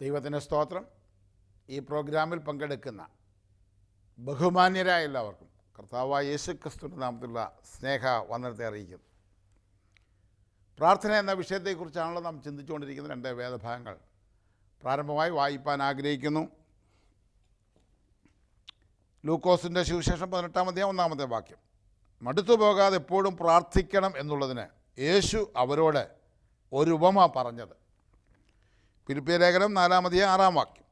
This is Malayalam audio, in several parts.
ദൈവത്തിന് സ്തോത്രം. ഈ പ്രോഗ്രാമിൽ പങ്കെടുക്കുന്ന ബഹുമാന്യരായ എല്ലാവർക്കും കർത്താവായ യേശുക്രിസ്തുവിൻ്റെ നാമത്തിലുള്ള സ്നേഹ വന്ദനത്തെ അറിയിക്കുന്നു. പ്രാർത്ഥന എന്ന വിഷയത്തെക്കുറിച്ചാണല്ലോ നാം ചിന്തിച്ചുകൊണ്ടിരിക്കുന്ന രണ്ട് വേദഭാഗങ്ങൾ പ്രാരംഭമായി വായിപ്പാൻ ആഗ്രഹിക്കുന്നു. ലൂക്കോസിൻ്റെ സുവിശേഷം 18-ാം അധ്യായം 1-ാമത്തെ വാക്യം. മടുത്തു പോകാതെ എപ്പോഴും പ്രാർത്ഥിക്കണം എന്നുള്ളതിന് യേശു അവരോട് ഒരു ഉപമ പറഞ്ഞത്. ഫിലിപ്പിയ ലേഖനം 4-ാം അധ്യായം 6-ാം വാക്യം.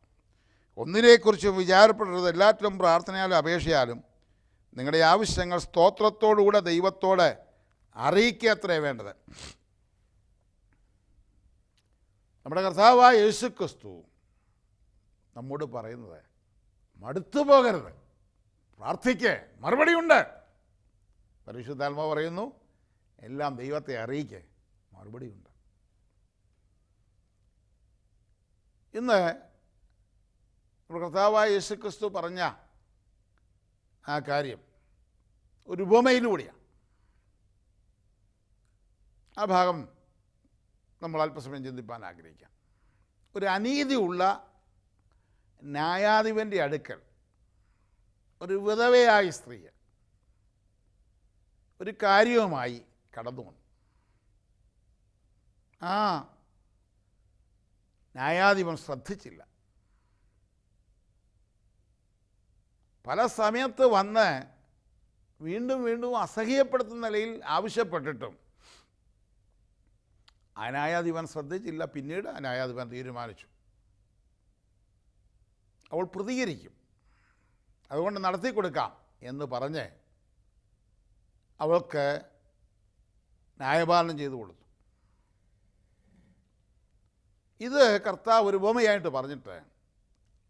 ഒന്നിനെക്കുറിച്ച് വിചാരപ്പെടരുത്, എല്ലാറ്റിലും പ്രാർത്ഥനയാലും അപേക്ഷയാലും നിങ്ങളുടെ ആവശ്യങ്ങൾ സ്തോത്രത്തോടുകൂടെ ദൈവത്തോട് അറിയിക്കുക അത്രേ വേണ്ടത്. നമ്മുടെ കർത്താവായ യേശുക്രിസ്തു നമ്മോട് പറയുന്നത് മടുത്തു പോകരുത്, പ്രാർത്ഥിക്കേ, മറുപടിയുണ്ട്. പരിശുദ്ധാത്മാവ് പറയുന്നു എല്ലാം ദൈവത്തെ അറിയിക്കേ, മറുപടിയുണ്ട്. ഇന്ന് നമ്മുടെ കർത്താവായ യേശുക്രിസ്തു പറഞ്ഞ ആ കാര്യം ഒരു ഉപമയിലൂടെയാണ്. ആ ഭാഗം നമ്മൾ അല്പസമയം ചിന്തിപ്പാൻ ആഗ്രഹിക്കാം. ഒരു അനീതിയുള്ള ന്യായാധിപൻ്റെ അടുക്കൽ ഒരു വിധവയായ സ്ത്രീ ഒരു കാര്യവുമായി കടന്നു വന്നു. ആ ന്യായാധിപൻ ശ്രദ്ധിച്ചില്ല. പല സമയത്ത് വന്ന് വീണ്ടും വീണ്ടും അസഹ്യപ്പെടുത്തുന്ന നിലയിൽ ആവശ്യപ്പെട്ടിട്ടും ആ ന്യായാധിപൻ ശ്രദ്ധിച്ചില്ല. പിന്നീട് ആ ന്യായാധിപൻ തീരുമാനിച്ചു അവൾ പ്രതികരിക്കും, അതുകൊണ്ട് നടത്തി കൊടുക്കാം എന്ന് പറഞ്ഞ് അവൾക്ക് ന്യായപാലനം ചെയ്തു കൊടുത്തു. ഇത് കർത്താവ് ഒരു ഉപമയായിട്ട് പറഞ്ഞിട്ട്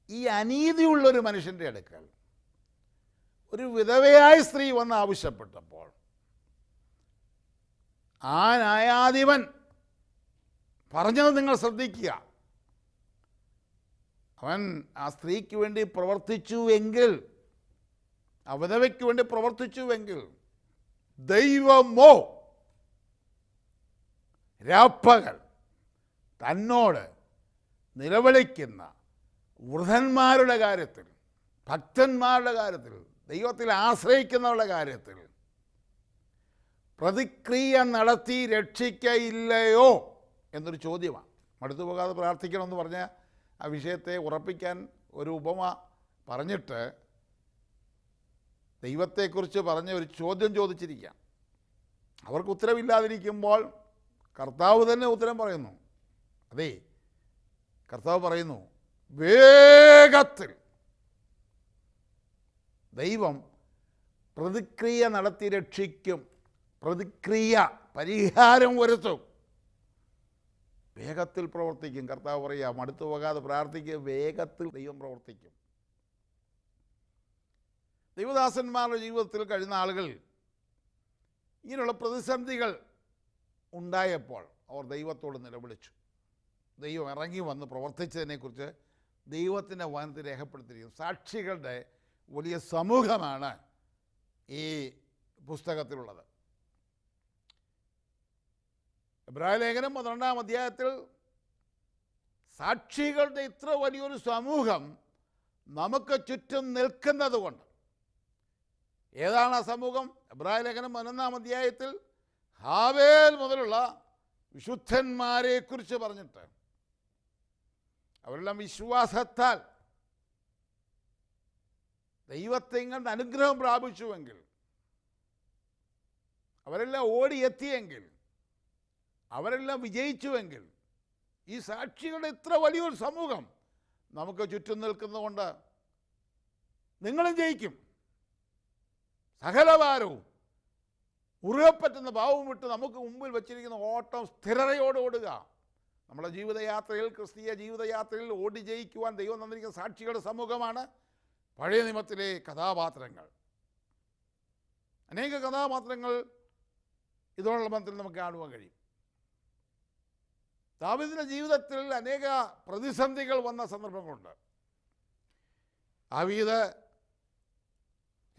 ഈ അനീതിയുള്ളൊരു മനുഷ്യൻ്റെ അടുക്കൽ ഒരു വിധവയായ സ്ത്രീ വന്ന് ആവശ്യപ്പെട്ടപ്പോൾ ആ ന്യായാധിപൻ പറഞ്ഞത് നിങ്ങൾ ശ്രദ്ധിക്കുക. അവൻ ആ സ്ത്രീക്ക് വേണ്ടി പ്രവർത്തിച്ചുവെങ്കിൽ, ആ വിധവയ്ക്ക് വേണ്ടി പ്രവർത്തിച്ചുവെങ്കിൽ ദൈവമോ രാപ്പകൽ തന്നോട് നിലവിളിക്കുന്ന വൃദ്ധന്മാരുടെ കാര്യത്തിൽ, ഭക്തന്മാരുടെ കാര്യത്തിൽ, ദൈവത്തിൽ ആശ്രയിക്കുന്നവരുടെ കാര്യത്തിൽ പ്രതിക്രിയ നടത്തി രക്ഷിക്കയില്ലയോ എന്നൊരു ചോദ്യമാണ്. മടുത്തു പോകാതെ പ്രാർത്ഥിക്കണമെന്ന് പറഞ്ഞ ആ വിഷയത്തെ ഉറപ്പിക്കാൻ ഒരു ഉപമ പറഞ്ഞിട്ട് ദൈവത്തെക്കുറിച്ച് പറഞ്ഞ ഒരു ചോദ്യം ചോദിച്ചിരിക്കുക. അവർക്ക് ഉത്തരവില്ലാതിരിക്കുമ്പോൾ കർത്താവ് തന്നെ ഉത്തരം പറയുന്നു. അതെ, കർത്താവ് പറയുന്നു വേഗത്തിൽ ദൈവം പ്രതിക്രിയ നടത്തി രക്ഷിക്കും, പ്രതിക്രിയ പരിഹാരം വരുത്തും, വേഗത്തിൽ പ്രവർത്തിക്കും. കർത്താവ് പറയുക മടുത്തു പോകാതെ പ്രാർത്ഥിക്കുക, വേഗത്തിൽ ദൈവം പ്രവർത്തിക്കും. ദൈവദാസന്മാരുടെ ജീവിതത്തിൽ കഴിഞ്ഞ ആളുകൾ ഇങ്ങനെയുള്ള പ്രതിസന്ധികൾ ഉണ്ടായപ്പോൾ അവർ ദൈവത്തോട് നിലവിളിച്ചു. ദൈവം ഇറങ്ങി വന്ന് പ്രവർത്തിച്ചതിനെക്കുറിച്ച് ദൈവത്തിൻ്റെ വചനത്തിൽ രേഖപ്പെടുത്തിയിരിക്കുന്നു. സാക്ഷികളുടെ വലിയ സമൂഹമാണ് ഈ പുസ്തകത്തിലുള്ളത്. എബ്രായ ലേഖനം 12-ാം അധ്യായത്തിൽ സാക്ഷികളുടെ ഇത്ര വലിയൊരു സമൂഹം നമുക്ക് ചുറ്റും നിൽക്കുന്നത് കൊണ്ട്, ഏതാണ് ആ സമൂഹം? എബ്രായ ലേഖനം 11-ാം അധ്യായത്തിൽ ഹാവേൽ മുതലുള്ള വിശുദ്ധന്മാരെക്കുറിച്ച് പറഞ്ഞിട്ട് അവരെല്ലാം വിശ്വാസത്താൽ ദൈവത്തെ കണ്ട് അനുഗ്രഹം പ്രാപിച്ചുവെങ്കിൽ, അവരെല്ലാം ഓടിയെത്തിയെങ്കിൽ, അവരെല്ലാം വിജയിച്ചുവെങ്കിൽ, ഈ സാക്ഷികളുടെ ഇത്ര വലിയൊരു സമൂഹം നമുക്ക് ചുറ്റും നിൽക്കുന്നതുകൊണ്ട് നിങ്ങളും ജയിക്കും. സകലഭാരവും മുറുകപ്പറ്റുന്ന ഭാവം വിട്ട് നമുക്ക് മുമ്പിൽ വച്ചിരിക്കുന്ന ഓട്ടം സ്ഥിരതയോടെ ഓടുക. നമ്മുടെ ജീവിതയാത്രയിൽ, ക്രിസ്തീയ ജീവിതയാത്രയിൽ ഓടി ജയിക്കുവാൻ ദൈവം തന്നിരിക്കുന്ന സാക്ഷികളുടെ സമൂഹമാണ് പഴയ നിയമത്തിലെ കഥാപാത്രങ്ങൾ. അനേക കഥാപാത്രങ്ങൾ ഇതോടുള്ള ബന്ധത്തിൽ നമുക്ക് കാണുവാൻ കഴിയും. ദാവീദിന്റെ ജീവിതത്തിൽ അനേക പ്രതിസന്ധികൾ വന്ന സന്ദർഭങ്ങളുണ്ട്. ദാവീദ്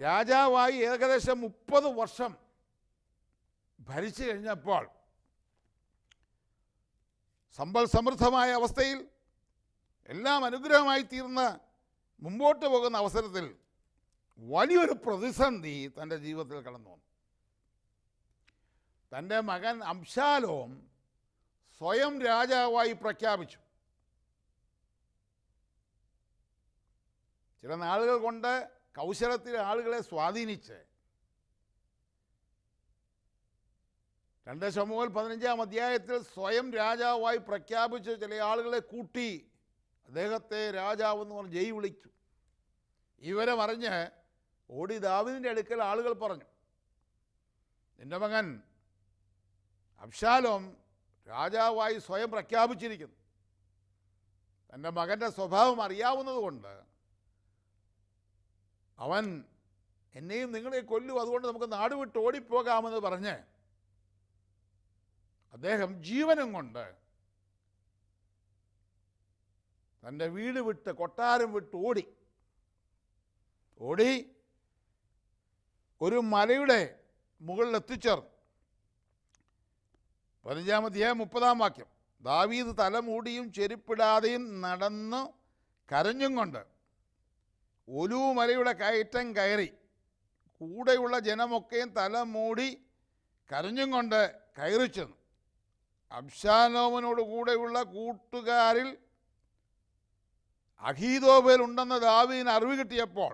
രാജാവായി ഏകദേശം 30 വർഷം ഭരിച്ചു കഴിഞ്ഞപ്പോൾ സമ്പൽ സമൃദ്ധമായ അവസ്ഥയിൽ എല്ലാം അനുഗ്രഹമായി തീർന്ന് മുമ്പോട്ട് പോകുന്ന അവസരത്തിൽ വലിയൊരു പ്രതിസന്ധി തൻ്റെ ജീവിതത്തിൽ കടന്നു വന്നു. തൻ്റെ മകൻ അബ്ശാലോം സ്വയം രാജാവായി പ്രഖ്യാപിച്ചു. ചില നാളുകൾ കൊണ്ട് കൗശലത്തിലെ ആളുകളെ സ്വാധീനിച്ച് 2 ശമൂവേൽ 15-ാം അധ്യായത്തിൽ സ്വയം രാജാവായി പ്രഖ്യാപിച്ച് ചില ആളുകളെ കൂട്ടി അദ്ദേഹത്തെ രാജാവെന്ന് പറഞ്ഞ് ജയ് വിളിച്ചു. ഇവരെ മറിഞ്ഞ് ഓടി ദാവീദിൻ്റെ അടുക്കൽ ആളുകൾ പറഞ്ഞു, നിൻ്റെ മകൻ അബ്ശാലോം രാജാവായി സ്വയം പ്രഖ്യാപിച്ചിരിക്കുന്നു. തൻ്റെ മകൻ്റെ സ്വഭാവം അറിയാവുന്നതുകൊണ്ട് അവൻ എന്നെയും നിങ്ങളെ കൊല്ലും, അതുകൊണ്ട് നമുക്ക് നാട് വിട്ട് ഓടിപ്പോകാമെന്ന് പറഞ്ഞ് അദ്ദേഹം ജീവനും കൊണ്ട് തൻ്റെ വീട് വിട്ട് കൊട്ടാരം വിട്ട് ഓടി ഒരു മലയുടെ മുകളിൽ എത്തിച്ചേർന്നു. 15-ാം അധ്യായം 30-ാം വാക്യം, ദാവീദ് തലമൂടിയും ചെരുപ്പിടാതെയും നടന്ന് കരഞ്ഞും കൊണ്ട് ഒലൂവ് മലയുടെ കയറ്റം കയറി. കൂടെയുള്ള ജനമൊക്കെയും തലമൂടി കരഞ്ഞും കൊണ്ട് കയറി ചെന്നു. അബ്ശാലോമിനോട് കൂടെയുള്ള കൂട്ടുകാരിൽ അഹീതോഫേൽ ഉണ്ടെന്ന് ദാവീദിന് അറിവ് കിട്ടിയപ്പോൾ,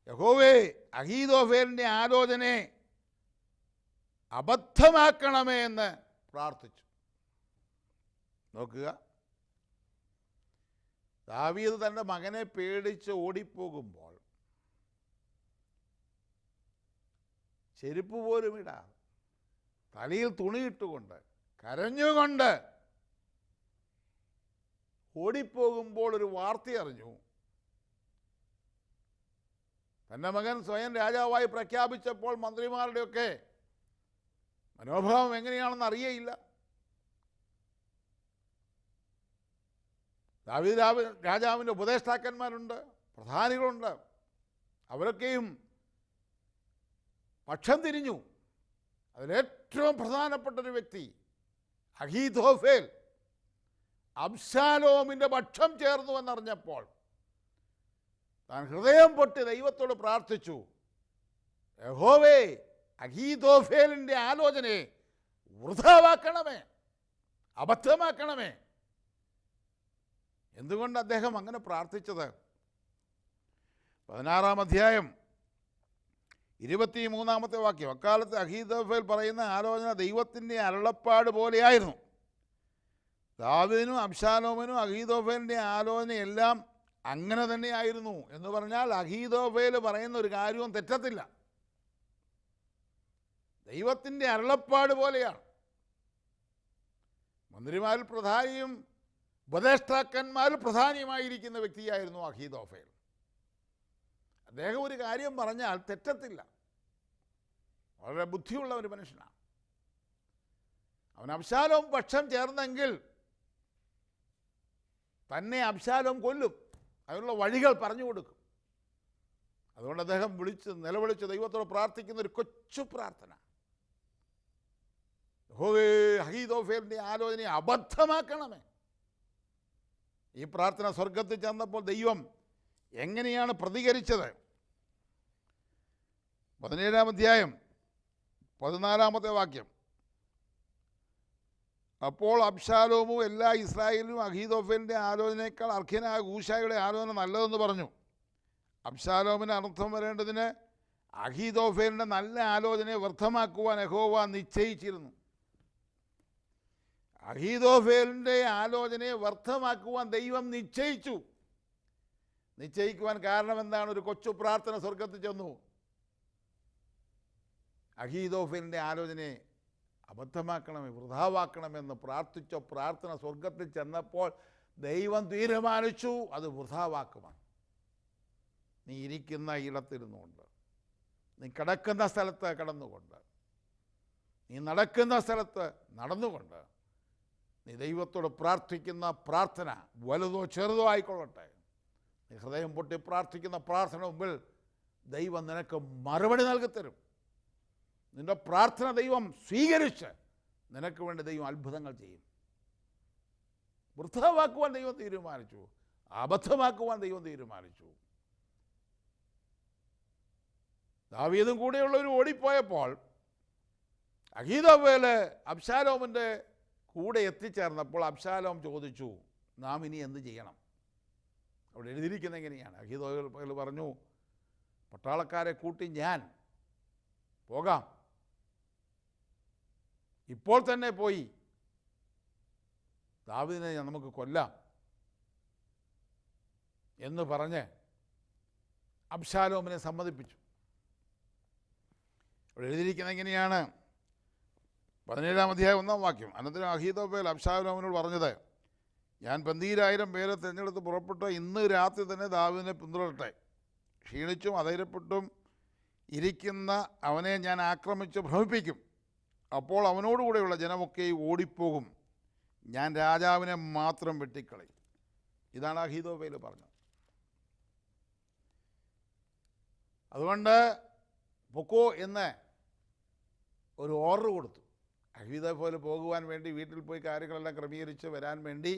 യഹോവേ, അഹീതോഫേലിൻ്റെ ആലോചനയെ അബദ്ധമാക്കണമേ എന്ന് പ്രാർത്ഥിച്ചു. നോക്കുക, ദാവീദ് തൻ്റെ മകനെ പേടിച്ച് ഓടിപ്പോകുമ്പോൾ ചെരുപ്പ് പോലും ഇടാതെ തലയിൽ തുണിയിട്ടുകൊണ്ട് കരഞ്ഞുകൊണ്ട് ഓടിപ്പോകുമ്പോൾ ഒരു വാർത്ത അറിഞ്ഞു. തൻ്റെ മകൻ സ്വയം രാജാവായി പ്രഖ്യാപിച്ചപ്പോൾ മന്ത്രിമാരുടെയൊക്കെ മനോഭാവം എങ്ങനെയാണെന്ന് അറിയയില്ല. ദാവീദ് രാജാവിൻ്റെ ഉപദേഷ്ടാക്കന്മാരുണ്ട്, പ്രധാനികളുണ്ട്. അവരൊക്കെയും പക്ഷം തിരിഞ്ഞു. അതിലേറ്റവും പ്രധാനപ്പെട്ടൊരു വ്യക്തി അഹീതോഫേൽ അബ്ശാലോമിൻ്റെ പക്ഷം ചേർന്നു എന്നറിഞ്ഞപ്പോൾ താൻ ഹൃദയം പൊട്ടി ദൈവത്തോട് പ്രാർത്ഥിച്ചു, യഹോവേ, അഹീതോഫേലിൻ്റെ ആലോചനയെ വൃഥാവാക്കണമേ, അബദ്ധമാക്കണമേ. എന്തുകൊണ്ട് അദ്ദേഹം അങ്ങനെ പ്രാർത്ഥിച്ചത്? 16-ാം അധ്യായം 23-ാമത്തെ വാക്യം, അക്കാലത്ത് അഹീതോഫേൽ പറയുന്ന ആലോചന ദൈവത്തിൻ്റെ അരുളപ്പാട് പോലെയായിരുന്നു. ദാവീദിനും അബ്ശാലോമിനും അഹീതോഫേലിൻ്റെ ആലോചനയെല്ലാം അങ്ങനെ തന്നെയായിരുന്നു. എന്ന് പറഞ്ഞാൽ അഹീതോഫേൽ പറയുന്ന ഒരു കാര്യവും തെറ്റത്തില്ല, ദൈവത്തിൻ്റെ അരുളപ്പാട് പോലെയാണ്. മന്ത്രിമാരിൽ പ്രധാനിയും ഉപദേഷ്ടാക്കന്മാരിൽ പ്രധാനിയുമായിരിക്കുന്ന വ്യക്തിയായിരുന്നു അഹീതോഫേൽ. അദ്ദേഹം ഒരു കാര്യം പറഞ്ഞാൽ തെറ്റത്തില്ല, വളരെ ബുദ്ധിയുള്ള ഒരു മനുഷ്യനാണ്. അവൻ അബ്ശാലോം പക്ഷം ചേർന്നെങ്കിൽ തന്നെ അബ്ശാലോം കൊല്ലും, അതിനുള്ള വഴികൾ പറഞ്ഞു കൊടുക്കും. അതുകൊണ്ട് അദ്ദേഹം നിലവിളിച്ച് ദൈവത്തോട് പ്രാർത്ഥിക്കുന്ന ഒരു കൊച്ചു പ്രാർത്ഥന, യഹോവേ, അഹീതോഫേലിൻ്റെ ആലോചനയെ അബദ്ധമാക്കണമേ. ഈ പ്രാർത്ഥന സ്വർഗത്തിൽ ചെന്നപ്പോൾ ദൈവം എങ്ങനെയാണ് പ്രതികരിച്ചത്? 17-ാം അധ്യായം 14-ാമത്തെ വാക്യം, അപ്പോൾ അബ്ശാലോമും എല്ലാ ഇസ്രായേലും അഹീതോഫേലിൻ്റെ ആലോചനയേക്കാൾ അർഖ്യനായ ഹൂശായിയുടെ ആലോചന നല്ലതെന്ന് പറഞ്ഞു. അബ്ശാലോമിന് അനർത്ഥം വരേണ്ടതിന് അഹീതോഫേലിൻ്റെ നല്ല ആലോചനയെ വ്യർത്ഥമാക്കുവാൻ യഹോവ നിശ്ചയിച്ചിരുന്നു. അഹീതോഫേലിൻ്റെ ആലോചനയെ വ്യർത്ഥമാക്കുവാൻ ദൈവം നിശ്ചയിക്കുവാൻ കാരണം എന്താണ്? ഒരു കൊച്ചു പ്രാർത്ഥന സ്വർഗത്തിൽ ചെന്നു. അഹീതോഫേലിൻ്റെ ആലോചനയെ അബദ്ധമാക്കണമേ, വൃഥാവാക്കണമെന്ന് പ്രാർത്ഥിച്ച പ്രാർത്ഥന സ്വർഗത്തിൽ ചെന്നപ്പോൾ ദൈവം തീരുമാനിച്ചു അത് വൃഥാവാക്കുവാൻ. നീ ഇരിക്കുന്ന ഇടത്തിരുന്നുകൊണ്ട്, നീ കിടക്കുന്ന സ്ഥലത്ത് കിടന്നുകൊണ്ട്, നീ നടക്കുന്ന സ്ഥലത്ത് നടന്നുകൊണ്ട് നീ ദൈവത്തോട് പ്രാർത്ഥിക്കുന്ന പ്രാർത്ഥന വലുതോ ചെറുതോ ആയിക്കൊള്ളട്ടെ, നീ ഹൃദയം പൊട്ടി പ്രാർത്ഥിക്കുന്ന പ്രാർത്ഥന മുമ്പിൽ ദൈവം നിനക്ക് മറുപടി നൽകിത്തരും. നിൻ്റെ പ്രാർത്ഥന ദൈവം സ്വീകരിച്ച് നിനക്ക് വേണ്ടി ദൈവം അത്ഭുതങ്ങൾ ചെയ്യും. വൃഥാവാക്കുവാൻ ദൈവം തീരുമാനിച്ചു, അബദ്ധമാക്കുവാൻ ദൈവം തീരുമാനിച്ചു. ദാവീദും കൂടെയുള്ളവർ ഓടിപ്പോയപ്പോൾ അഹീതോഫേൽ അബ്ശാലോമിൻ്റെ കൂടെ എത്തിച്ചേർന്നപ്പോൾ അബ്ശാലോം ചോദിച്ചു, നാം ഇനി എന്ത് ചെയ്യണം? അവിടെ എഴുതിയിരിക്കുന്നത് എങ്ങനെയാണ്? അഹീതോഫേൽ പറഞ്ഞു, പട്ടാളക്കാരെ കൂട്ടി ഞാൻ പോകാം, ഇപ്പോൾ തന്നെ പോയി ദാവീദിനെ നമുക്ക് കൊല്ലാം എന്ന് പറഞ്ഞ് അബ്ശാലോമിനെ സമ്മതിപ്പിച്ചു. അവിടെ എഴുതിയിരിക്കുന്നത് എങ്ങനെയാണ്? 17-ാം അധ്യായം 1-ാം വാക്യം. അനന്തരം അഹീതോഫേൽ അബ്ശാലോമിനോട് പറഞ്ഞത്, ഞാൻ 10000 പേരെ തിരഞ്ഞെടുത്ത് പുറപ്പെട്ട് ഇന്ന് രാത്രി തന്നെ ദാവീദിനെ പിന്തുടരട്ടെ. ക്ഷീണിച്ചും അധൈര്യപ്പെട്ടും ഇരിക്കുന്ന അവനെ ഞാൻ ആക്രമിച്ച് ഭ്രമിപ്പിക്കും. അപ്പോൾ അവനോടുകൂടെയുള്ള ജനമൊക്കെ ഓടിപ്പോകും, ഞാൻ രാജാവിനെ മാത്രം വെട്ടിക്കളയും. ഇതാണ് അഹീതോഫേൽ പറഞ്ഞത്. അതുകൊണ്ട് പൊക്കോ എന്ന് ഒരു ഓർഡർ കൊടുത്തു. അഹീതോഫേൽ പോകുവാൻ വേണ്ടി വീട്ടിൽ പോയി കാര്യങ്ങളെല്ലാം ക്രമീകരിച്ച് വരാൻ വേണ്ടി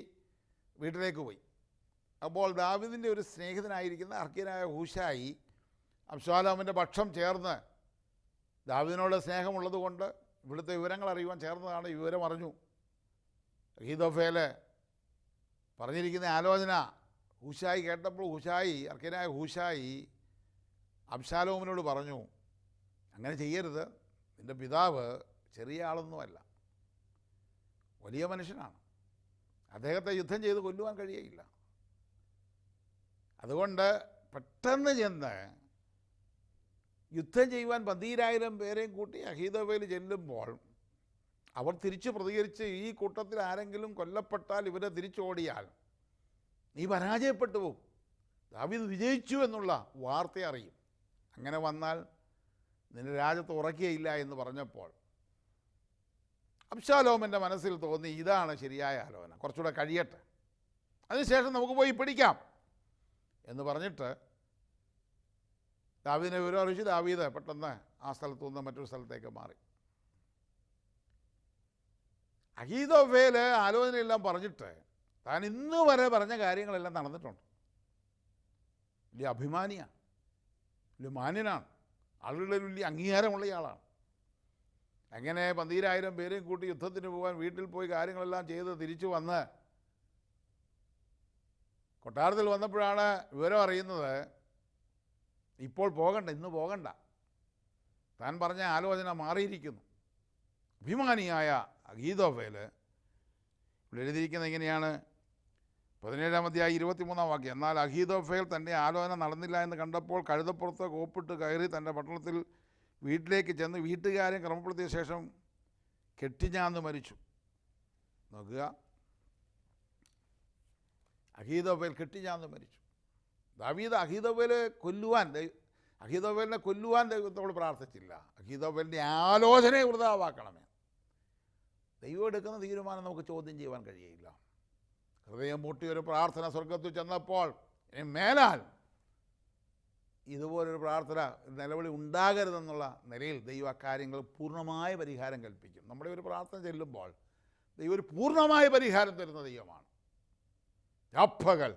വീട്ടിലേക്ക് പോയി. അപ്പോൾ ദാവീദിൻ്റെ ഒരു സ്നേഹിതനായിരിക്കുന്ന അർക്കിയനായ ഹൂശായി അബ്ശാലോമിൻ്റെ പക്ഷം ചേർന്ന് ദാവീദിനോട് സ്നേഹമുള്ളത് കൊണ്ട് ഇവിടുത്തെ വിവരങ്ങൾ അറിയുവാൻ ചേർന്നതാണ്. വിവരം അറിഞ്ഞു. അഹീതോഫേൽ പറഞ്ഞിരിക്കുന്ന ആലോചന ഹൂശായി കേട്ടപ്പോൾ അർക്കിയനായ ഹൂശായി അബ്ശാലോമിനോട് പറഞ്ഞു, അങ്ങനെ ചെയ്യരുത്, നിൻ്റെ പിതാവ് ചെറിയ ആളൊന്നുമല്ല, വലിയ മനുഷ്യനാണ്, അദ്ദേഹത്തെ യുദ്ധം ചെയ്ത് കൊല്ലുവാൻ കഴിയയില്ല. അതുകൊണ്ട് പെട്ടെന്ന് ചെന്ന് യുദ്ധം ചെയ്യുവാൻ 10000 പേരെയും കൂട്ടി അഹീതോഫേൽ ചെല്ലുമ്പോൾ അവർ തിരിച്ചു പ്രതികരിച്ച്, ഈ കൂട്ടത്തിൽ ആരെങ്കിലും കൊല്ലപ്പെട്ടാൽ, ഇവരെ തിരിച്ചോടിയാൽ നീ പരാജയപ്പെട്ടു പോകും, ദാവീദ് വിജയിച്ചു എന്നുള്ള വാർത്ത അറിയും, അങ്ങനെ വന്നാൽ നിന്റെ രാജ്യത്ത് ഉറക്കുകയില്ല എന്ന് പറഞ്ഞപ്പോൾ അബ്ശാലോമിൻ്റെ മനസ്സിൽ തോന്നി, ഇതാണ് ശരിയായ ആലോചന, കുറച്ചുകൂടെ കഴിയട്ടെ, അതിനുശേഷം നമുക്ക് പോയി പിടിക്കാം എന്ന് പറഞ്ഞിട്ട് ദാവീദിനെ വിവരം അറിയിച്ച് ദാവീദ് പെട്ടെന്ന് ആ സ്ഥലത്തു നിന്ന് മറ്റൊരു സ്ഥലത്തേക്ക് മാറി. അഹീതോഫേൽ ആലോചനയെല്ലാം പറഞ്ഞിട്ട് താൻ ഇന്ന് വരെ പറഞ്ഞ കാര്യങ്ങളെല്ലാം നടന്നിട്ടുണ്ട്. വലിയ അഭിമാനിയാണ്, വലിയ മാന്യനാണ്, ആളുകളുടെ വലിയ അംഗീകാരമുള്ള ആളാണ്. അങ്ങനെ 10000 പേരെയും കൂട്ടി യുദ്ധത്തിന് പോകാൻ വീട്ടിൽ പോയി കാര്യങ്ങളെല്ലാം ചെയ്ത് തിരിച്ചു വന്ന് കൊട്ടാരത്തിൽ വന്നപ്പോഴാണ് വിവരം അറിയുന്നത്, ഇപ്പോൾ പോകണ്ട, ഇന്ന് പോകണ്ട, താൻ പറഞ്ഞ ആലോചന മാറിയിരിക്കുന്നു. അഭിമാനിയായ അഹീതോഫേൽ ഇവിടെ എഴുതിയിരിക്കുന്നത് എങ്ങനെയാണ്? 17-ാം അധ്യായം 23-ാം വാക്യം. എന്നാൽ അഹീതോഫേൽ തൻ്റെ ആലോചന നടന്നില്ല എന്ന് കണ്ടപ്പോൾ കഴുതപ്പുറത്ത് കോപ്പിട്ട് കയറി തൻ്റെ പട്ടണത്തിൽ വീട്ടിലേക്ക് ചെന്ന് വീട്ടുകാരെ ക്രമപ്പെടുത്തിയ ശേഷം കെട്ടിഞ്ഞാന്ന് മരിച്ചു. നോക്കുക, അഹീതോഫേൽ കെട്ടിഞ്ഞാന്ന് മരിച്ചു. ദാവീദ് അഹീതോഫേലിനെ കൊല്ലുവാൻ ദൈവത്തോട് പ്രാർത്ഥിച്ചില്ല, അഹീതോഫേലിൻ്റെ ആലോചനയെ വൃഥാവാക്കണമേ. ദൈവം എടുക്കുന്ന തീരുമാനം നമുക്ക് ചോദ്യം ചെയ്യുവാൻ കഴിയില്ല. ഹൃദയം മുട്ടിയൊരു പ്രാർത്ഥന സ്വർഗത്തിൽ ചെന്നപ്പോൾ ഇനി മേലാൽ ഇതുപോലൊരു പ്രാർത്ഥന നിലവിളി ഉണ്ടാകരുതെന്നുള്ള നിലയിൽ ദൈവം അക്കാര്യങ്ങൾ പൂർണ്ണമായ പരിഹാരം കൽപ്പിക്കും. നമ്മുടെ ഒരു പ്രാർത്ഥന ചെല്ലുമ്പോൾ ദൈവം ഒരു പൂർണ്ണമായ പരിഹാരം തരുന്ന ദൈവമാണ്. രാപ്പകൽ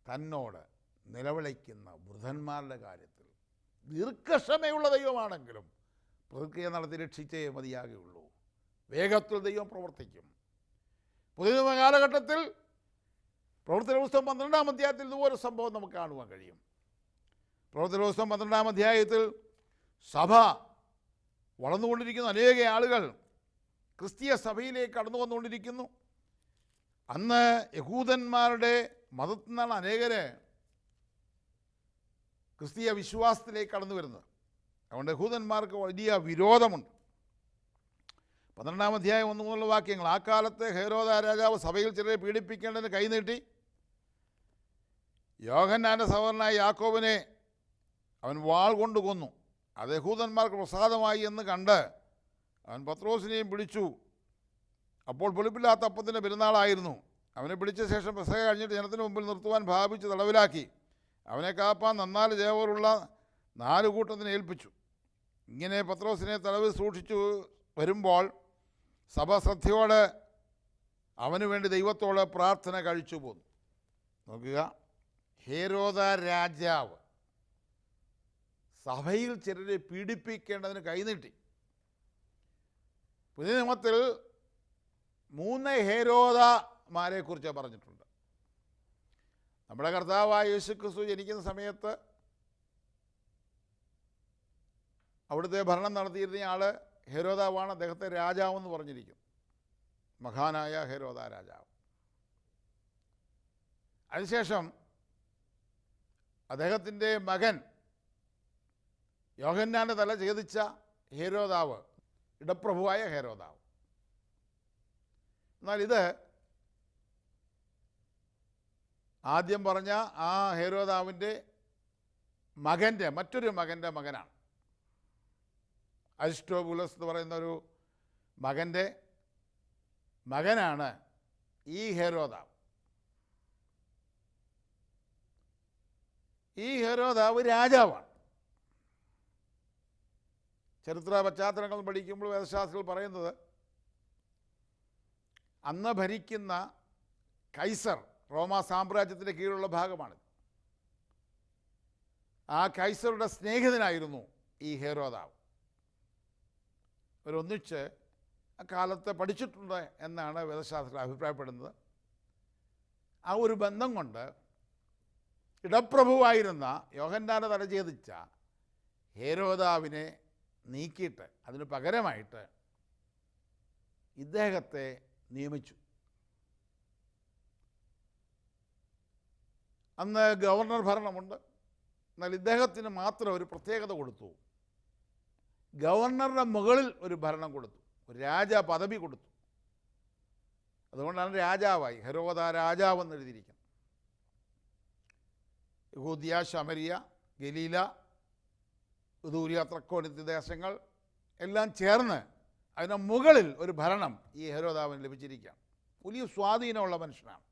തന്നോട് നിലവിളിക്കുന്ന വൃദ്ധന്മാരുടെ കാര്യത്തിൽ ദീർഘക്ഷമയുള്ള ദൈവമാണെങ്കിലും പ്രതിക്രിയ നടത്തി രക്ഷിച്ചേ മതിയാകുകയുള്ളൂ. വേഗത്തിൽ ദൈവം പ്രവർത്തിക്കും. പുതിയ കാലഘട്ടത്തിൽ പ്രവൃത്തിയുടെ പുസ്തകം 12-ാം അധ്യായത്തിൽ ഇതുപോലെ സംഭവം നമുക്ക് കാണുവാൻ കഴിയും. പ്രവൃത്തിയുടെ പുസ്തകം 12-ാം അധ്യായത്തിൽ സഭ വളർന്നുകൊണ്ടിരിക്കുന്ന അനേക ആളുകൾ ക്രിസ്തീയ സഭയിലേക്ക് കടന്നു വന്നുകൊണ്ടിരിക്കുന്നു. അന്ന് യഹൂദന്മാരുടെ മതത്തിൽ നിന്നാണ് അനേകരെ ക്രിസ്തീയ വിശ്വാസത്തിലേക്ക് കടന്നു വരുന്നത്. അതുകൊണ്ട് യഹൂദന്മാർക്ക് വലിയ വിരോധമുണ്ട്. 12-ാം അധ്യായം 1 മുതലുള്ള വാക്യങ്ങൾ. ആ കാലത്ത് ഹെരോദ രാജാവ് സഭയിൽ ചിലരെ പീഡിപ്പിക്കേണ്ടതിന് കൈനീട്ടി. യോഹന്നാൻ്റെ സഹോദരനായ യാക്കോബിനെ അവൻ വാൾ കൊണ്ട് കൊന്നു. അത് യഹൂദന്മാർക്ക് പ്രസാദമായി എന്ന് കണ്ട് അവൻ പത്രോസിനെയും പിടിച്ചു. അപ്പോൾ പുളിപ്പില്ലാത്ത അപ്പത്തിൻ്റെ പെരുന്നാളായിരുന്നു. അവനെ പിടിച്ച ശേഷം പെസഹ കഴിഞ്ഞിട്ട് ജനത്തിന് മുമ്പിൽ നിർത്തുവാൻ ഭാവിച്ച് തടവിലാക്കി. അവനെ കാപ്പാൻ 4 ചേവറുള്ള 4 കൂട്ടത്തിനെ ഏൽപ്പിച്ചു. ഇങ്ങനെ പത്രോസിനെ തടവിൽ സൂക്ഷിച്ചു വരുമ്പോൾ സഭ ശ്രദ്ധയോടെ അവന് വേണ്ടി ദൈവത്തോട് പ്രാർത്ഥന കഴിച്ചു പോന്നു. നോക്കുക, ഹേരോദ രാജാവ് സഭയിൽ ചിലരെ പീഡിപ്പിക്കേണ്ടതിന് കൈനീട്ടി. പുതിയ നിയമത്തിൽ 3 ഹേരോദമാരെ കുറിച്ച് പറഞ്ഞിട്ടുണ്ട്. നമ്മുടെ കർത്താവായ യേശുക്രിസ്തു ജനിക്കുന്ന സമയത്ത് അവിടുത്തെ ഭരണം നടത്തിയിരുന്ന ആൾ ഹെരോദാവാണ്. അദ്ദേഹത്തെ രാജാവെന്ന് പറഞ്ഞിരിക്കുന്നു, മഹാനായ ഹെരോദ രാജാവ്. അതിനുശേഷം അദ്ദേഹത്തിൻ്റെ മകൻ യോഹന്നാൻ്റെ തല ഛേദിച്ച ഹെരോദാവ്, ഇടപ്രഭുവായ ഹെരോദാവ്. എന്നാൽ ഇത് ആദ്യം പറഞ്ഞ ആ ഹെരോദാവിൻ്റെ മകൻ്റെ മറ്റൊരു മകൻ്റെ മകനാണ്. അരിസ്റ്റോബുലസ് എന്ന് പറയുന്നൊരു മകൻ്റെ മകനാണ് ഈ ഹെരോദാവ്. ഈ ഹെരോദാവ് രാജാവാണ്. ചരിത്ര പശ്ചാത്തലങ്ങൾ പഠിക്കുമ്പോൾ വേദശാസ്ത്രങ്ങൾ പറയുന്നത് അന്ന് ഭരിക്കുന്ന കൈസർ, റോമാ സാമ്രാജ്യത്തിൻ്റെ കീഴിലുള്ള ഭാഗമാണ്. ആ കൈസറുടെ സ്നേഹിതനായിരുന്നു ഈ ഹെരോദാവ്. ഇവരൊന്നിച്ച് അക്കാലത്ത് പഠിച്ചിട്ടുണ്ട് എന്നാണ് വേദശാസ്ത്രങ്ങൾ അഭിപ്രായപ്പെടുന്നത്. ആ ഒരു ബന്ധം കൊണ്ട് ഇടപ്രഭുവായിരുന്ന യോഹന്നാൻ്റെ തല ഛേദിച്ച ഹെരോദാവിനെ നീക്കിയിട്ട് അതിന് പകരമായിട്ട് ഇദ്ദേഹത്തെ നിയമിച്ചു. അന്ന് ഗവർണർ ഭരണമുണ്ട്. എന്നാൽ ഇദ്ദേഹത്തിന് മാത്രം ഒരു പ്രത്യേകത കൊടുത്തു. ഗവർണറുടെ മുകളിൽ ഒരു ഭരണം കൊടുത്തു, ഒരു രാജ പദവി കൊടുത്തു. അതുകൊണ്ടാണ് രാജാവായി, ഹെരോദ രാജാവെന്ന് എഴുതിയിരിക്കുന്നത്. യഹൂദിയ, ശമരിയ, ഗലീല, ഉദൂരിയ, ത്രക്കോനിത്യ ദേശങ്ങൾ എല്ലാം ചേർന്ന് അതിന് മുകളിൽ ഒരു ഭരണം ഈ ഹെരോദാവിന് ലഭിച്ചിരിക്കുകയാണ്. വലിയ സ്വാധീനമുള്ള മനുഷ്യനാണ്.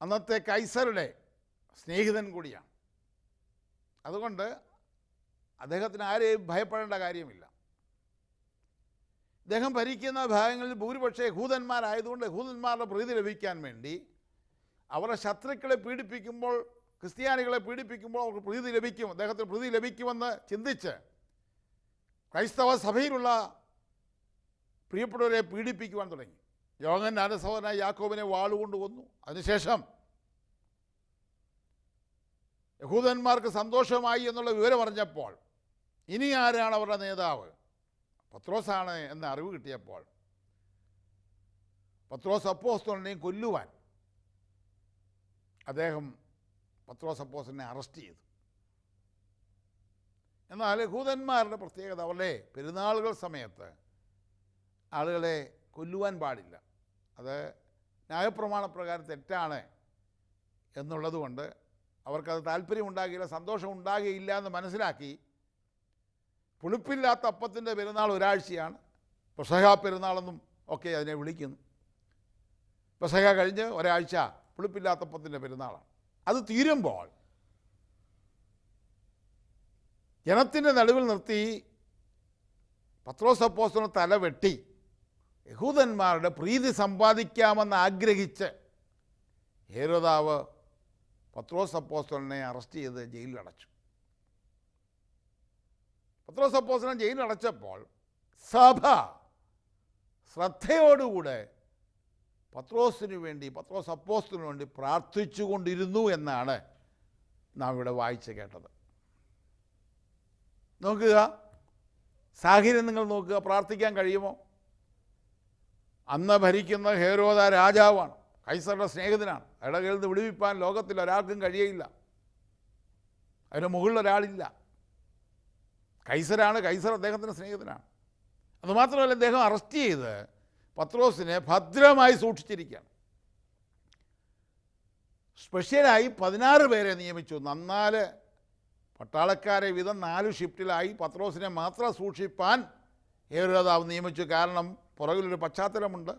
അന്നത്തെ കൈസറുടെ സ്നേഹിതൻ കൂടിയാണ്. അതുകൊണ്ട് അദ്ദേഹത്തിന് ആരെയും ഭയപ്പെടേണ്ട കാര്യമില്ല. ഇദ്ദേഹം ഭരിക്കുന്ന ഭാഗങ്ങളിൽ ഭൂരിപക്ഷം യഹൂദന്മാരായതുകൊണ്ട് യഹൂദന്മാരുടെ പ്രീതി ലഭിക്കാൻ വേണ്ടി അവരുടെ ശത്രുക്കളെ പീഡിപ്പിക്കുമ്പോൾ, ക്രിസ്ത്യാനികളെ പീഡിപ്പിക്കുമ്പോൾ അവർക്ക് പ്രീതി ലഭിക്കും, അദ്ദേഹത്തിന് പ്രീതി ലഭിക്കുമെന്ന് ചിന്തിച്ച് ക്രൈസ്തവ സഭയിലുള്ള പ്രിയപ്പെട്ടവരെ പീഡിപ്പിക്കുവാൻ തുടങ്ങി. യോഹന്നാന്റെ സഹോദരനായ യാക്കോബിനെ വാളുകൊണ്ട് കൊന്നു. അതിനുശേഷം യഹൂദന്മാർക്ക് സന്തോഷമായി എന്നുള്ള വിവരം അറിഞ്ഞപ്പോൾ ഇനി ആരാണ് അവരുടെ നേതാവ്? പത്രോസാണ് എന്ന അറിവ് കിട്ടിയപ്പോൾ പത്രോസ് അപ്പോസ്തലനെയും കൊല്ലുവാൻ അദ്ദേഹം പത്രോസ് അപ്പോസ്തലനെ അറസ്റ്റ് ചെയ്തു. എന്നാൽ യഹൂദന്മാരുടെ പ്രത്യേകത, അവരുടെ പെരുന്നാളുകൾ സമയത്ത് ആളുകളെ കൊല്ലുവാൻ പാടില്ല. അത് ന്യായപ്രമാണപ്രകാരം തെറ്റാണ് എന്നുള്ളതുകൊണ്ട് അവർക്കത് താല്പര്യമുണ്ടാകില്ല, സന്തോഷം ഉണ്ടാകുകയില്ല എന്ന് മനസ്സിലാക്കി പുളിപ്പില്ലാത്ത അപ്പത്തിൻ്റെ പെരുന്നാൾ ഒരാഴ്ചയാണ്. പെസഹ പെരുന്നാളെന്നും ഒക്കെ അതിനെ വിളിക്കുന്നു. പെസഹ കഴിഞ്ഞ് ഒരാഴ്ച പുളിപ്പില്ലാത്ത അപ്പത്തിൻ്റെ പെരുന്നാളാണ്. അത് തീരുമ്പോൾ ജനത്തിൻ്റെ നടുവിൽ നിർത്തി പത്രോസ് അപ്പോസ്തലൻ തല വെട്ടി യഹൂദന്മാരുടെ പ്രീതി സമ്പാദിക്കാമെന്ന് ആഗ്രഹിച്ച് ഹെരോദാവ് പത്രോസ് അപ്പോസ്തലനെ അറസ്റ്റ് ചെയ്ത് ജയിലിലടച്ചു. പത്രോസ് അപ്പോസ്തലൻ ജയിലിലടച്ചപ്പോൾ സഭ ശ്രദ്ധയോടുകൂടെ പത്രോസിന് വേണ്ടി, പത്രോസ് അപ്പോസ്തലന് വേണ്ടി പ്രാർത്ഥിച്ചു കൊണ്ടിരുന്നു എന്നാണ് നാം ഇവിടെ വായിച്ച് കേട്ടത്. നോക്കുക, സാഹചര്യം നിങ്ങൾ നോക്കുക. പ്രാർത്ഥിക്കാൻ കഴിയുമോ? അന്ന് ഭരിക്കുന്ന ഹെരോദ രാജാവാണ്, കൈസറുടെ സ്നേഹിതനാണ്. അയാളുടെ കയ്യിൽ നിന്ന് വിടുവിപ്പാൻ ലോകത്തിൽ ഒരാൾക്കും കഴിയയില്ല. അതിന് മുകളിൽ ഒരാളില്ല. കൈസരാണ്, കൈസർ അദ്ദേഹത്തിൻ്റെ സ്നേഹിതനാണ്. അതുമാത്രമല്ല, അദ്ദേഹം അറസ്റ്റ് ചെയ്ത് പത്രോസിനെ ഭദ്രമായി സൂക്ഷിച്ചിരിക്കുകയാണ്. സ്പെഷ്യലായി 16 പേരെ നിയമിച്ചു. 4 പട്ടാളക്കാരെ വീതം 4 ഷിഫ്റ്റിലായി പത്രോസിനെ മാത്രം സൂക്ഷിപ്പാൻ ഹെരോദാവ് നിയമിച്ചു. കാരണം പുറകിലൊരു പശ്ചാത്തലമുണ്ട്.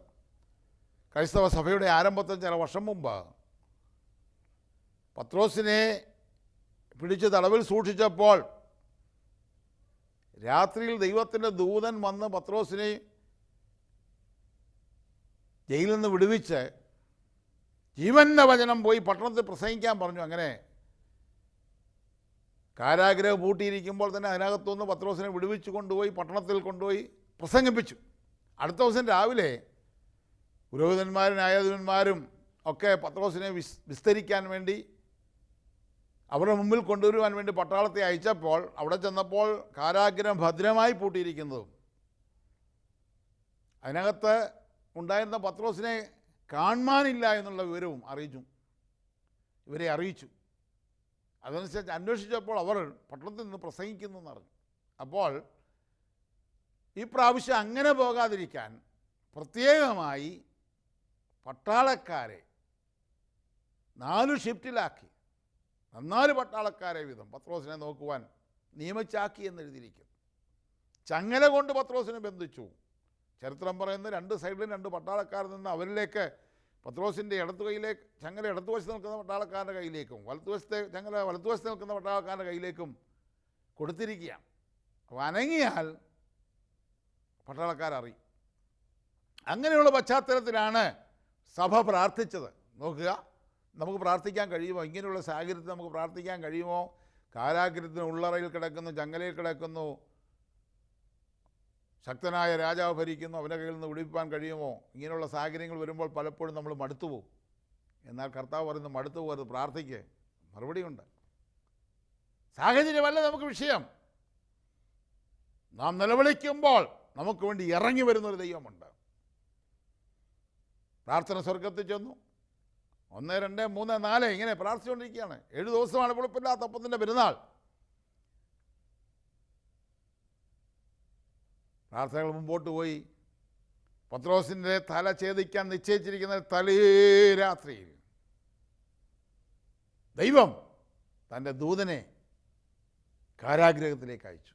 ക്രൈസ്തവ സഭയുടെ ആരംഭത്തിന് ചില വർഷം മുമ്പ് പത്രോസിനെ പിടിച്ച് തടവിൽ സൂക്ഷിച്ചപ്പോൾ രാത്രിയിൽ ദൈവത്തിൻ്റെ ദൂതൻ വന്ന് പത്രോസിനെ ജയിലിൽ നിന്ന് വിടുവിച്ച് ജീവൻ്റെ വചനം പോയി പട്ടണത്തിൽ പ്രസംഗിക്കാൻ പറഞ്ഞു. അങ്ങനെ കാരാഗ്രഹം പൂട്ടിയിരിക്കുമ്പോൾ തന്നെ അതിനകത്തുനിന്ന് പത്രോസിനെ വിടുവിച്ച് കൊണ്ടുപോയി പട്ടണത്തിൽ കൊണ്ടുപോയി പ്രസംഗിപ്പിച്ചു. അടുത്ത ദിവസം രാവിലെ പുരോഹിതന്മാരും ന്യായാധിപന്മാരും ഒക്കെ പത്രോസിനെ വിസ്തരിക്കാൻ വേണ്ടി അവരുടെ മുമ്പിൽ കൊണ്ടുവരുവാൻ വേണ്ടി പട്ടാളത്തെ അയച്ചപ്പോൾ അവിടെ ചെന്നപ്പോൾ കാരാഗ്രഹം ഭദ്രമായി പൂട്ടിയിരിക്കുന്നതും അതിനകത്ത് ഉണ്ടായിരുന്ന പത്രോസിനെ കാണാനില്ല എന്നുള്ള വിവരവും ഇവരെ അറിയിച്ചു. അതനുസരിച്ച് അന്വേഷിച്ചപ്പോൾ അവർ പട്ടണത്തിൽ നിന്ന് പ്രസംഗിക്കുന്നു എന്നറിഞ്ഞു. അപ്പോൾ ഈ പ്രാവശ്യം അങ്ങനെ പോകാതിരിക്കാൻ പ്രത്യേകമായി പട്ടാളക്കാരെ 4 ഷിഫ്റ്റിലാക്കി 4 പട്ടാളക്കാരെ വീതം പത്രോസിനെ നോക്കുവാൻ നിയമിച്ചാക്കി എന്നെഴുതിയിരിക്കും. ചങ്ങല കൊണ്ട് പത്രോസിനെ ബന്ധിച്ചു. ചരിത്രം പറയുന്നത് 2 സൈഡിലും 2 പട്ടാളക്കാർ നിന്ന് അവരിലേക്ക് പത്രോസിൻ്റെ ചങ്ങല ഇടത്തുവശത്ത് നിൽക്കുന്ന പട്ടാളക്കാരുടെ കയ്യിലേക്കും ചങ്ങല വലത്തുവശത്ത് നിൽക്കുന്ന പട്ടാളക്കാരുടെ കയ്യിലേക്കും കൊടുത്തിരിക്കുകയാണ്. അപ്പോൾ അനങ്ങിയാൽ പട്ടാളക്കാരറിയും. അങ്ങനെയുള്ള പശ്ചാത്തലത്തിലാണ് സഭ പ്രാർത്ഥിച്ചത്. നോക്കുക, നമുക്ക് പ്രാർത്ഥിക്കാൻ കഴിയുമോ? ഇങ്ങനെയുള്ള സാഹചര്യത്തിൽ നമുക്ക് പ്രാർത്ഥിക്കാൻ കഴിയുമോ? കാരാഗ്രഹത്തിന് ഉള്ളറയിൽ കിടക്കുന്നു, ചങ്ങലയിൽ കിടക്കുന്നു, ശക്തനായ രാജാവ് ഭരിക്കുന്നു, അവൻ്റെ കയ്യിൽ നിന്ന് വിടുവിപ്പാൻ കഴിയുമോ? ഇങ്ങനെയുള്ള സാഹചര്യങ്ങൾ വരുമ്പോൾ പലപ്പോഴും നമ്മൾ മടുത്തു പോകും. എന്നാൽ കർത്താവ് പറയുന്നു, മടുത്തു പോകരുത്, പ്രാർത്ഥിക്ക്. മറുപടിയുണ്ട്. സാഹചര്യമല്ല നമുക്ക് വിഷയം. നാം നിലവിളിക്കുമ്പോൾ നമുക്ക് വേണ്ടി ഇറങ്ങി വരുന്നൊരു ദൈവമുണ്ട്. പ്രാർത്ഥന സ്വർഗത്തിൽ ചെന്നു. 1, 2, 3, 4 ഇങ്ങനെ പ്രാർത്ഥിച്ചുകൊണ്ടിരിക്കുകയാണ്. 7 ദിവസമാണ് പുളിപ്പില്ലാത്ത അപ്പത്തിൻ്റെ പെരുന്നാൾ. പ്രാർത്ഥനകൾ മുമ്പോട്ട് പോയി. പത്രോസിൻ്റെ തല ഛേദിക്കാൻ നിശ്ചയിച്ചിരിക്കുന്ന തലേ രാത്രിയിൽ ദൈവം തൻ്റെ ദൂതനെ കാരാഗ്രഹത്തിലേക്ക് അയച്ചു.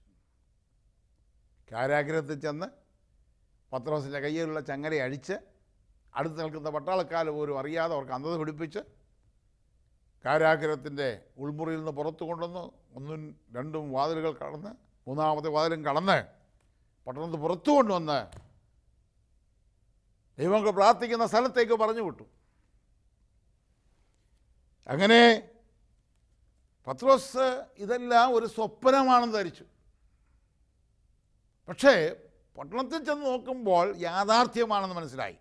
കാരാഗ്രഹത്തിൽ ചെന്ന് പത്രോസിൻ്റെ കയ്യിലുള്ള ചങ്ങല അഴിച്ച് അടുത്ത് നിൽക്കുന്ന പട്ടാളക്കാർ പോലും അറിയാതെ അവർക്ക് അന്ധത പിടിപ്പിച്ച് കാരാഗ്രഹത്തിൻ്റെ ഉൾമുറിയിൽ നിന്ന് പുറത്തു കൊണ്ടുവന്ന് 1ഉം 2ഉം വാതിലുകൾ കടന്ന് 3ാമത്തെ വാതിലും കടന്ന് പട്ടണത്തിൽ പുറത്തു കൊണ്ടുവന്ന് ദൈവങ്ങൾ പ്രാർത്ഥിക്കുന്ന സ്ഥലത്തേക്ക് പറഞ്ഞു വിട്ടു. അങ്ങനെ പത്രോസ് ഇതെല്ലാം ഒരു സ്വപ്നമാണെന്ന് ധരിച്ചു. പക്ഷേ പട്ടണത്തിൽ ചെന്ന് നോക്കുമ്പോൾ യാഥാർത്ഥ്യമാണെന്ന് മനസ്സിലായി.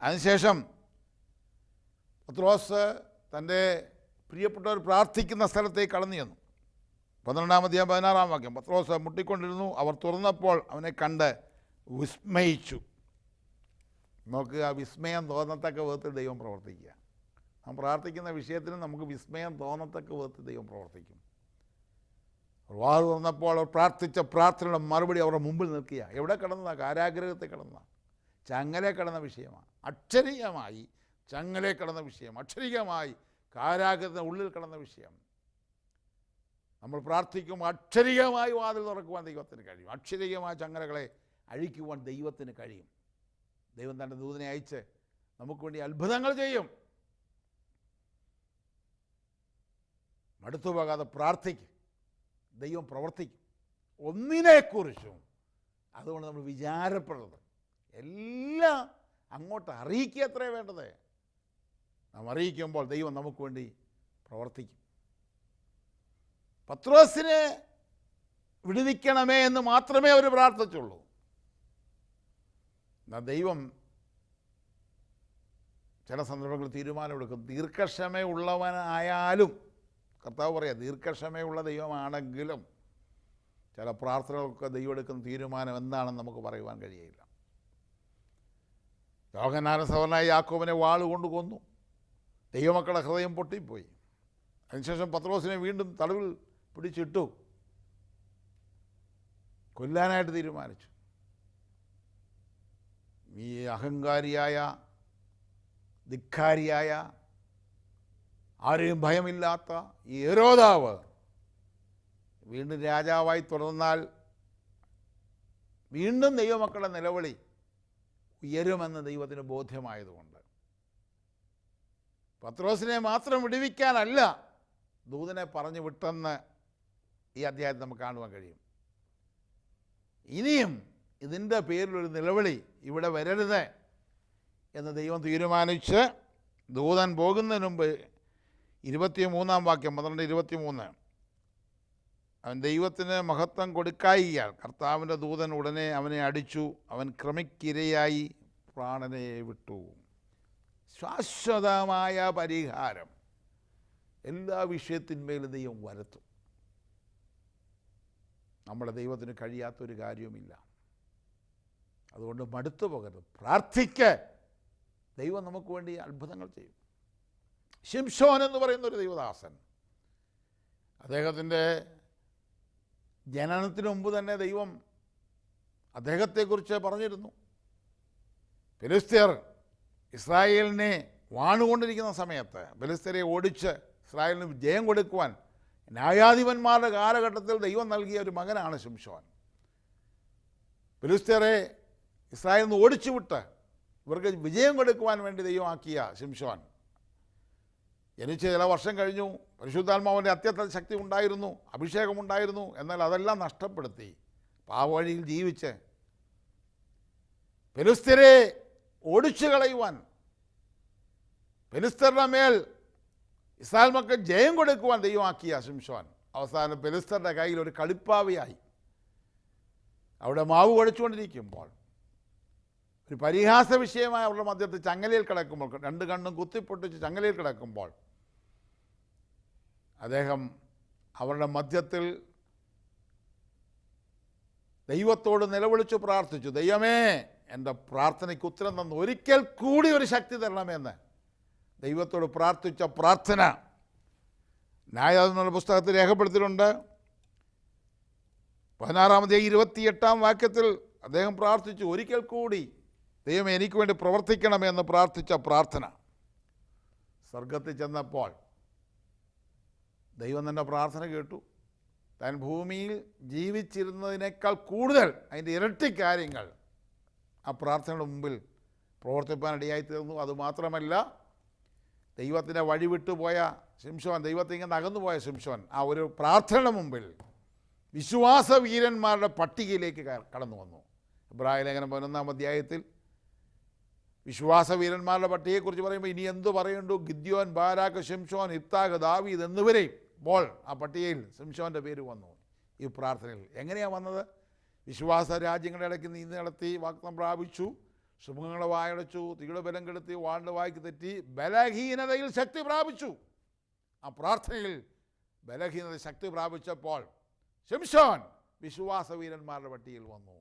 അതിനുശേഷം പത്രോസ് തൻ്റെ പ്രിയപ്പെട്ടവർ പ്രാർത്ഥിക്കുന്ന സ്ഥലത്തേക്ക് കടന്നു ചെന്നു. 12-ാം അധ്യായം 16-ാം വാക്യം. പത്രോസ് മുട്ടിക്കൊണ്ടിരുന്നു. അവർ തുറന്നപ്പോൾ അവനെ കണ്ട് വിസ്മയിച്ചു. നോക്കുക, വിസ്മയം തോന്നത്തക്ക വിധത്തിൽ ദൈവം പ്രവർത്തിക്കുക. നാം പ്രാർത്ഥിക്കുന്ന വിഷയത്തിന് നമുക്ക് വിസ്മയം തോന്നത്തക്ക വിധത്തിൽ ദൈവം പ്രവർത്തിക്കും. വാത് തുറന്നപ്പോൾ അവർ പ്രാർത്ഥിച്ച പ്രാർത്ഥനയുടെ മറുപടി അവരുടെ മുമ്പിൽ നിൽക്കുക. എവിടെ കിടന്നതാണ്? കാരാഗ്രഹത്തിൽ കിടന്നതാണ്. ചങ്ങലെ കിടന്ന വിഷയമാണ്. അക്ഷരീയമായി ചങ്ങലെ കിടന്ന വിഷയം, അക്ഷരീയമായി കാരാഗ്രഹത്തിന് ഉള്ളിൽ കിടന്ന വിഷയം. നമ്മൾ പ്രാർത്ഥിക്കുമ്പോൾ അക്ഷരീയമായി വാതിൽ തുറക്കുവാൻ ദൈവത്തിന് കഴിയും. അക്ഷരീയമായ ചങ്ങലകളെ അഴിക്കുവാൻ ദൈവത്തിന് കഴിയും. ദൈവം തൻ്റെ ദൂതനെ അയച്ച് നമുക്ക് വേണ്ടി അത്ഭുതങ്ങൾ ചെയ്യും. മടുത്തു പോകാതെ പ്രാർത്ഥിക്കും, ദൈവം പ്രവർത്തിക്കും. ഒന്നിനെക്കുറിച്ചും അതുകൊണ്ട് നമ്മൾ വിചാരപ്പെടുന്നത് എല്ലാം അങ്ങോട്ട് അറിയിക്കുക അത്രേ വേണ്ടത്. നാം അറിയിക്കുമ്പോൾ ദൈവം നമുക്ക് വേണ്ടി പ്രവർത്തിക്കും. പത്രോസിനെ വിടുവിക്കണമേ എന്ന് മാത്രമേ അവർ പ്രാർത്ഥിച്ചുള്ളൂ. എന്നാൽ ദൈവം ചില സന്ദർഭങ്ങളിൽ തീരുമാനമെടുക്കും. ദീർഘക്ഷമയുള്ളവനായാലും, കർത്താവ് പറയാം, ദീർഘക്ഷമയുള്ള ദൈവമാണെങ്കിലും ചില പ്രാർത്ഥനകൾക്ക് ദൈവം എടുക്കുന്ന തീരുമാനം എന്താണെന്ന് നമുക്ക് പറയുവാൻ കഴിയില്ല. യോഹന്നാന്റെ സഹോദരനായ യാക്കോബിനെ വാളുകൊണ്ട് കൊന്നു. ദൈവമക്കളുടെ ഹൃദയം പൊട്ടിപ്പോയി. അതിനുശേഷം പത്രോസിനെ വീണ്ടും തടവിൽ പിടിച്ചിട്ടു. കൊല്ലാനായിട്ട് തീരുമാനിച്ചു. ഈ അഹങ്കാരിയായ, ധിക്കാരിയായ, ആരെയും ഭയമില്ലാത്ത ഈ ഹെരോദാവ് വീണ്ടും രാജാവായി തുടർന്നാൽ വീണ്ടും ദൈവമക്കളുടെ നിലവിളി ഉയരുമെന്ന് ദൈവത്തിന് ബോധ്യമായതുകൊണ്ട് പത്രോസിനെ മാത്രം വിടുവിക്കാനല്ല ദൂതനെ പറഞ്ഞു വിട്ടെന്ന് ഈ അധ്യായത്തിൽ നമുക്ക് കാണുവാൻ കഴിയും. ഇനിയും ഇതിൻ്റെ പേരിലൊരു നിലവിളി ഇവിടെ വരരുത് എന്ന് ദൈവം തീരുമാനിച്ച് ദൂതൻ പോകുന്നതിന് മുമ്പ് 23-ാം വാക്യം 12-23, അവൻ ദൈവത്തിന് മഹത്വം കൊടുക്കായിയാൽ കർത്താവിൻ്റെ ദൂതൻ ഉടനെ അവനെ അടിച്ചു, അവൻ ക്രമിക്കിരയായി പ്രാണനെ വിട്ടു. ശാശ്വതമായ പരിഹാരം എല്ലാ വിഷയത്തിന്മേലും ദൈവം വരുത്തും. നമ്മുടെ ദൈവത്തിന് കഴിയാത്തൊരു കാര്യവുമില്ല. അതുകൊണ്ട് മടുത്തു പോകരുത്, പ്രാർത്ഥിക്ക്. ദൈവം നമുക്ക് വേണ്ടി അത്ഭുതങ്ങൾ ചെയ്യും. ശിംശോൻ എന്ന് പറയുന്നൊരു ദൈവദാസൻ, അദ്ദേഹത്തിൻ്റെ ജനനത്തിന് മുമ്പ് തന്നെ ദൈവം അദ്ദേഹത്തെക്കുറിച്ച് പറഞ്ഞിരുന്നു. ഫെലിസ്ത്യർ ഇസ്രായേലിനെ വാണുകൊണ്ടിരിക്കുന്ന സമയത്ത് ഫെലിസ്ത്യരെ ഓടിച്ച് ഇസ്രായേലിന് ജയം കൊടുക്കുവാൻ ന്യായാധിപന്മാരുടെ കാലഘട്ടത്തിൽ ദൈവം നൽകിയ ഒരു മകനാണ് ശിംശോൻ. ഫെലിസ്ത്യരെ ഇസ്രായേലിൽ നിന്ന് ഓടിച്ചുവിട്ട് ഇവർക്ക് വിജയം കൊടുക്കുവാൻ വേണ്ടി ദൈവമാക്കിയ ശിംശോൻ ജനിച്ച് ചില വർഷം കഴിഞ്ഞു. പരിശുദ്ധാത്മാവിൻ്റെ അത്യന്ത ശക്തി ഉണ്ടായിരുന്നു, അഭിഷേകമുണ്ടായിരുന്നു. എന്നാൽ അതെല്ലാം നഷ്ടപ്പെടുത്തി പാവവഴിയിൽ ജീവിച്ച് ഫെലിസ്ത്യരെ ഓടിച്ചു കളയുവാൻ, ഫെലിസ്ത്യരുടെ മേൽ ഇസ്രായേൽ മക്കൾ ജയം കൊടുക്കുവാൻ ദൈവമാക്കിയ ശിംശോൻ അവസാനം ഫെലിസ്ത്യരുടെ കയ്യിൽ ഒരു കളിപ്പാവിയായി അവിടെ മാവ് കുഴച്ചുകൊണ്ടിരിക്കുമ്പോൾ, ഒരു പരിഹാസ വിഷയമായ അവരുടെ മധ്യത്തിൽ ചങ്ങലയിൽ കിടക്കുമ്പോൾ, രണ്ട് കണ്ണും കുത്തിപ്പൊട്ടിച്ച് ചങ്ങലയിൽ കിടക്കുമ്പോൾ, അദ്ദേഹം അവരുടെ മധ്യത്തിൽ ദൈവത്തോട് നിലവിളിച്ചു പ്രാർത്ഥിച്ചു. ദൈവമേ, എൻ്റെ പ്രാർത്ഥനയ്ക്ക് ഉത്തരം തന്നു, ഒരിക്കൽ കൂടി ഒരു ശക്തി തരണമെന്ന് ദൈവത്തോട് പ്രാർത്ഥിച്ച പ്രാർത്ഥന ന്യായാധിപന്മാരുടെ പുസ്തകത്തിൽ രേഖപ്പെടുത്തിയിട്ടുണ്ട്. 16-ാമത്തെ 28-ാം വാക്യത്തിൽ അദ്ദേഹം പ്രാർത്ഥിച്ചു, ഒരിക്കൽ കൂടി ദൈവം എനിക്ക് വേണ്ടി പ്രവർത്തിക്കണമെന്ന് പ്രാർത്ഥിച്ച പ്രാർത്ഥന. സ്വർഗത്തിൽ ചെന്നപ്പോൾ ദൈവം തൻ്റെ പ്രാർത്ഥന കേട്ടു. താൻ ഭൂമിയിൽ ജീവിച്ചിരുന്നതിനേക്കാൾ കൂടുതൽ അതിൻ്റെ ഇരട്ടി കാര്യങ്ങൾ ആ പ്രാർത്ഥനയുടെ മുമ്പിൽ പ്രവർത്തിപ്പാനിടയായി തീർന്നു. അതുമാത്രമല്ല, ദൈവത്തിൻ്റെ വഴി വിട്ടുപോയ ശിംശോൻ, ദൈവത്തിൽ ഇങ്ങനെ അകന്നുപോയ ശിംശോൻ ആ ഒരു പ്രാർത്ഥനയുടെ മുമ്പിൽ വിശ്വാസ വീരന്മാരുടെ പട്ടികയിലേക്ക് കടന്നു വന്നു. എബ്രായ ലേഖനം 11-ാം അധ്യായത്തിൽ വിശ്വാസ വീരന്മാരുടെ പട്ടികയെക്കുറിച്ച് പറയുമ്പോൾ ഇനി എന്തു പറയണ്ടു, ഗിദ്യോൻ, ബാരാക്ക്, ശിംശോൻ, ഇഫ്താഖ്, ദാവീദ് എന്നിവരെയും ഇപ്പോൾ ആ പട്ടികയിൽ ശിംശോൻ്റെ പേര് വന്നു. ഈ പ്രാർത്ഥനയിൽ എങ്ങനെയാണ് വന്നത്? വിശ്വാസ രാജ്യങ്ങളുടെ ഇടയ്ക്ക് നീന്തി നടത്തി, വാഗ്ദത്തം പ്രാപിച്ചു, സിംഹങ്ങളെ വായടച്ചു, തീയുടെ ബലം കെടുത്തി, വാളിൻ്റെ വായ്ക്ക് തെറ്റി, ബലഹീനതയിൽ ശക്തി പ്രാപിച്ചു. ആ പ്രാർത്ഥനയിൽ ബലഹീനത ശക്തി പ്രാപിച്ചപ്പോൾ ശിംശോൻ വിശ്വാസ വീരന്മാരുടെ പട്ടികയിൽ വന്നു.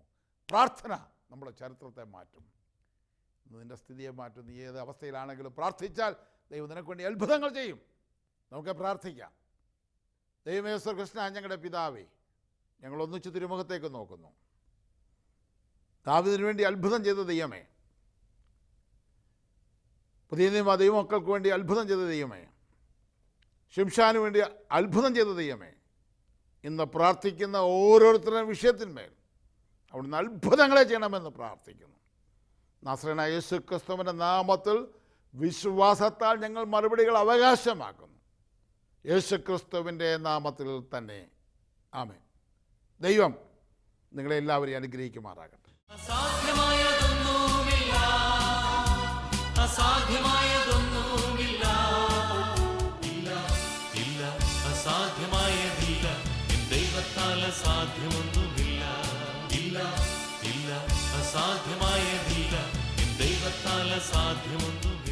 പ്രാർത്ഥന നമ്മുടെ ചരിത്രത്തെ മാറ്റും, നിൻ്റെ സ്ഥിതിയെ മാറ്റും. നീ ഏത് അവസ്ഥയിലാണെങ്കിലും പ്രാർത്ഥിച്ചാൽ ദൈവം നിനക്ക് വേണ്ടി അത്ഭുതങ്ങൾ ചെയ്യും. നമുക്ക് പ്രാർത്ഥിക്കാം. ദൈവമേ, കൃഷ്ണ, ഞങ്ങളുടെ പിതാവേ, ഞങ്ങൾ ഒന്നിച്ച് തിരുമുഖത്തേക്ക് നോക്കുന്നു. ദാവീദിന് വേണ്ടി അത്ഭുതം ചെയ്ത ദൈവമേ, പുതിയ നിയമ ദൈവമക്കൾക്ക് വേണ്ടി അത്ഭുതം ചെയ്ത ദൈവമേ, ശിംശോന് വേണ്ടി അത്ഭുതം ചെയ്ത ദൈവമേ, ഇന്ന് പ്രാർത്ഥിക്കുന്ന ഓരോരുത്തരുടെയും വിഷയത്തിന്മേൽ അവിടുന്ന് അത്ഭുതങ്ങളെ ചെയ്യണമെന്ന് പ്രാർത്ഥിക്കുന്നു. നസ്രനായ യേശു ക്രിസ്തുവിൻ്റെ നാമത്തിൽ വിശ്വാസത്താൽ ഞങ്ങൾ മറുപടികൾ അവകാശമാക്കുന്നു. യേശു ക്രിസ്തുവിൻ്റെ നാമത്തിൽ തന്നെ ആമേൻ. ദൈവം നിങ്ങളെ എല്ലാവരെയും അനുഗ്രഹിക്കുമാറാകട്ടെ. അസാധ്യമായതൊന്നുമില്ല, അസാധ്യമായതൊന്നുമില്ല, ഇല്ല ഇല്ല അസാധ്യമായതില്ല, ദൈവത്താൽ അസാധ്യമൊന്നുമില്ല, ഇല്ല ഇല്ല അസാധ്യമായതില്ല, ദൈവത്താൽ അസാധ്യമൊന്നുമില്ല.